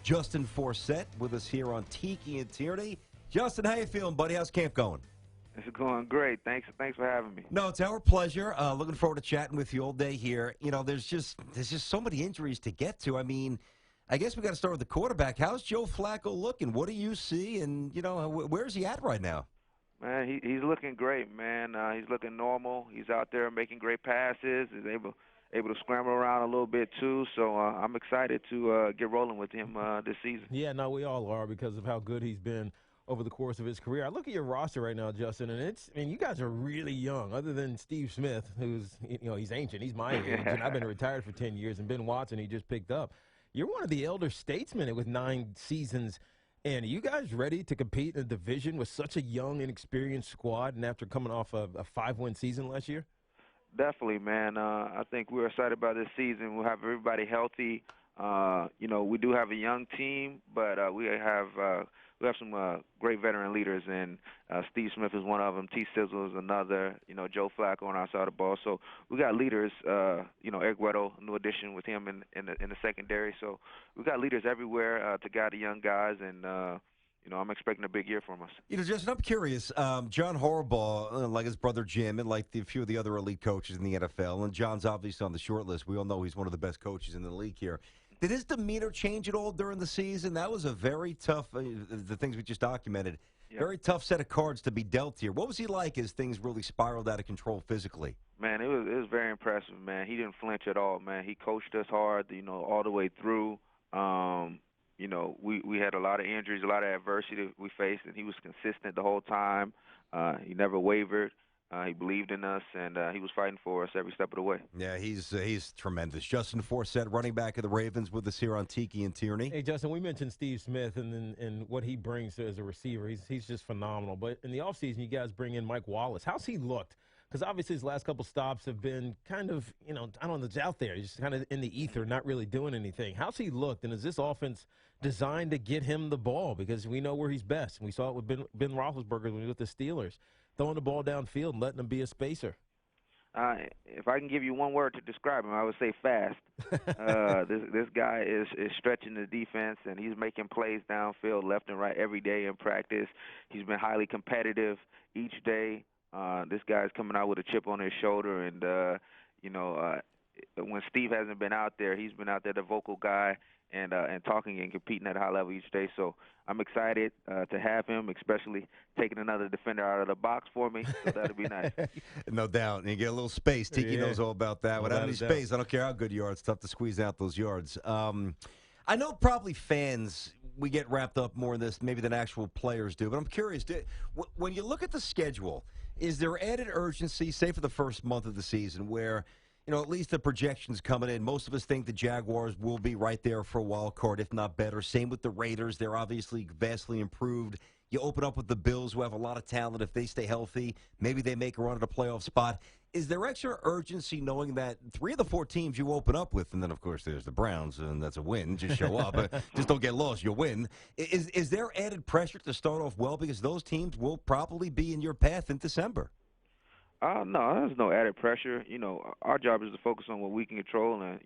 Justin Forsett with us here on Tiki and Tierney. Justin, how you feeling, buddy? How's camp going? It's going great. Thanks for having me. No, it's our pleasure. Looking forward to chatting with you all day here. You know, there's just so many injuries to get to. I mean, I guess we got to start with the quarterback. How's Joe Flacco looking? What do you see? And, you know, where's he at right now? Man, he's looking great, man. He's looking normal. He's out there making great passes. He's able to scramble around a little bit too. So I'm excited to get rolling with him this season. Yeah, no, we all are because of how good he's been over the course of his career. I look at your roster right now, Justin, and you guys are really young. Other than Steve Smith, who's he's ancient. He's my age, and I've been retired for 10 years. And Ben Watson, he just picked up. You're one of the elder statesmen with 9 seasons. And are you guys ready to compete in a division with such a young, inexperienced squad and after coming off a 5-win season last year? Definitely, man. I think we're excited about this season. We'll have everybody healthy. We do have a young team, but we have some great veteran leaders, and Steve Smith is one of them. T. Sizzle is another. Joe Flacco on our side of the ball. So we got leaders. Eric Weddle, new addition with him in the secondary. So we got leaders everywhere to guide the young guys, and I'm expecting a big year from us. Justin, I'm curious. John Harbaugh, like his brother Jim, and like a few of the other elite coaches in the NFL, and John's obviously on the short list. We all know he's one of the best coaches in the league here. Did his demeanor change at all during the season? That was a very tough, the things we just documented, very tough set of cards to be dealt here. What was he like as things really spiraled out of control physically? Man, it was very impressive, man. He didn't flinch at all, man. He coached us hard, all the way through. We had a lot of injuries, a lot of adversity we faced, and he was consistent the whole time. He never wavered. He believed in us, and he was fighting for us every step of the way. Yeah, he's tremendous. Justin Forsett, running back of the Ravens, with us here on Tiki and Tierney. Hey, Justin, we mentioned Steve Smith and what he brings as a receiver. He's just phenomenal. But in the offseason, you guys bring in Mike Wallace. How's he looked? Because obviously his last couple stops have been kind of, I don't know, it's out there. He's just kind of in the ether, not really doing anything. How's he looked? And is this offense designed to get him the ball? Because we know where he's best. We saw it with Ben Roethlisberger when he was with the Steelers, throwing the ball downfield and letting him be a spacer. If I can give you one word to describe him, I would say fast. This guy is stretching the defense, and he's making plays downfield left and right every day in practice. He's been highly competitive each day. This guy's coming out with a chip on his shoulder, and when Steve hasn't been out there, he's been out there, the vocal guy, and talking and competing at a high level each day. So I'm excited to have him, especially taking another defender out of the box for me. So that'll be nice. No doubt. And you get a little space. Tiki knows all about that. Without any space, I don't care how good you are, it's tough to squeeze out those yards. I know probably fans, we get wrapped up more in this maybe than actual players do, but I'm curious, when you look at the schedule, is there added urgency, say for the first month of the season, where at least the projections coming in, most of us think the Jaguars will be right there for a wild card, if not better. Same with the Raiders. They're obviously vastly improved. You open up with the Bills, who have a lot of talent. If they stay healthy, maybe they make a run at a playoff spot. Is there extra urgency knowing that 3 of the 4 teams you open up with, and then, of course, there's the Browns, and that's a win. Just show up. Just don't get lost. You'll win. Is there added pressure to start off well because those teams will probably be in your path in December? No, there's no added pressure. Our job is to focus on what we can control and,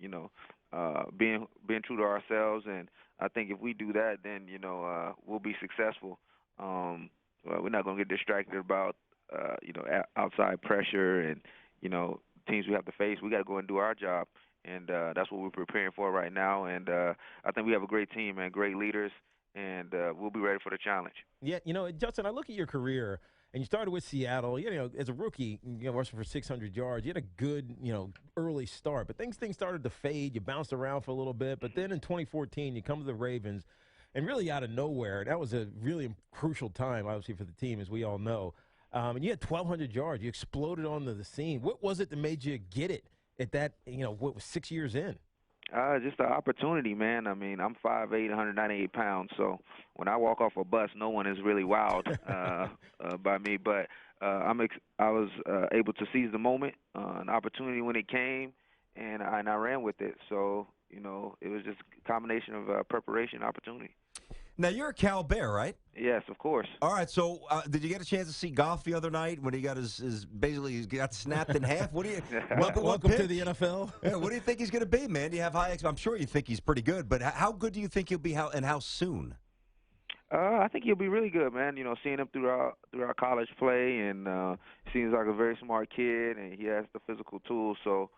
being true to ourselves. And I think if we do that, then, we'll be successful. We're not going to get distracted about, outside pressure and, teams we have to face. We got to go and do our job. And that's what we're preparing for right now. And I think we have a great team and great leaders, and we'll be ready for the challenge. Yeah, Justin, I look at your career. And you started with Seattle, as a rookie, rushing for 600 yards. You had a good, early start. But things started to fade. You bounced around for a little bit. But then in 2014, you come to the Ravens, and really out of nowhere, that was a really crucial time, obviously, for the team, as we all know. And you had 1,200 yards. You exploded onto the scene. What was it that made you get it at that, what was 6 years in? Just the opportunity, man. I mean, I'm 5'8", 198 pounds, so when I walk off a bus, no one is really wowed by me. But I was able to seize the moment, an opportunity when it came, and I ran with it. So, it was just a combination of preparation and opportunity. Now, you're a Cal Bear, right? Yes, of course. All right, so did you get a chance to see Goff the other night when he got basically he got snapped in half? What do you welcome to the NFL? Yeah, what do you think he's going to be, man? Do you have high I'm sure you think he's pretty good, but how good do you think he'll be? How soon? I think he'll be really good, man. You know, seeing him through our college play, and seems like a very smart kid, and he has the physical tools. So,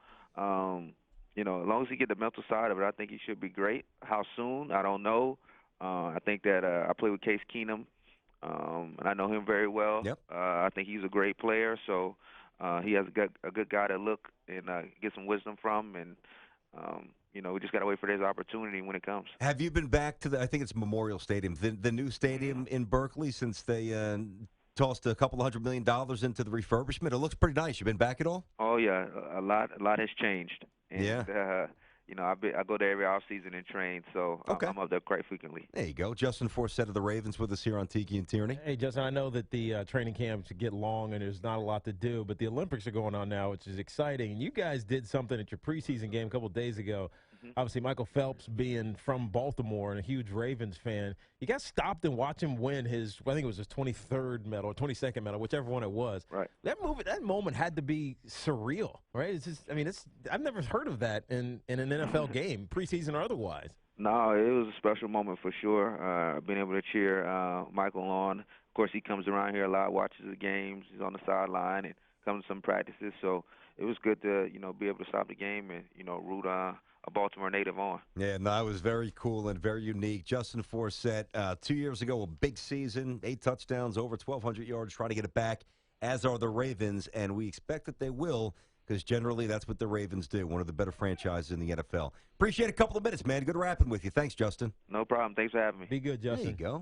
you know, as long as he get the mental side of it, I think he should be great. How soon? I don't know. I think that I play with Case Keenum, and I know him very well. Yep. I think he's a great player, so he has a good guy to look and get some wisdom from, and you know, we just got to wait for his opportunity when it comes. Have you been back to I think it's Memorial Stadium, the new stadium in Berkeley, since they tossed a couple $100 million into the refurbishment? It looks pretty nice. You been back at all? Oh yeah, a lot has changed. And, yeah. You know, I go there every off season and train, so okay. I'm up there quite frequently. There you go. Justin Forsett of the Ravens with us here on Tiki and Tierney. Hey, Justin, I know that the training camps get long and there's not a lot to do, but the Olympics are going on now, which is exciting. And you guys did something at your preseason game a couple of days ago. Obviously, Michael Phelps being from Baltimore and a huge Ravens fan, you got stopped and watched him win I think it was his 23rd medal or 22nd medal, whichever one it was. Right. That moment had to be surreal, right? It's just, I mean, I've never heard of that in an NFL game, preseason or otherwise. No, it was a special moment for sure. Being able to cheer Michael on. Of course, he comes around here a lot, watches the games. He's on the sideline and comes to some practices. So it was good to, you know, be able to stop the game and, you know, root a Baltimore native on. Yeah, no, it was very cool and very unique. Justin Forsett, 2 years ago, a big season, 8 touchdowns, over 1,200 yards, trying to get it back, as are the Ravens, and we expect that they will, because generally that's what the Ravens do, one of the better franchises in the NFL. Appreciate a couple of minutes, man. Good rapping with you. Thanks, Justin. No problem. Thanks for having me. Be good, Justin. There you go.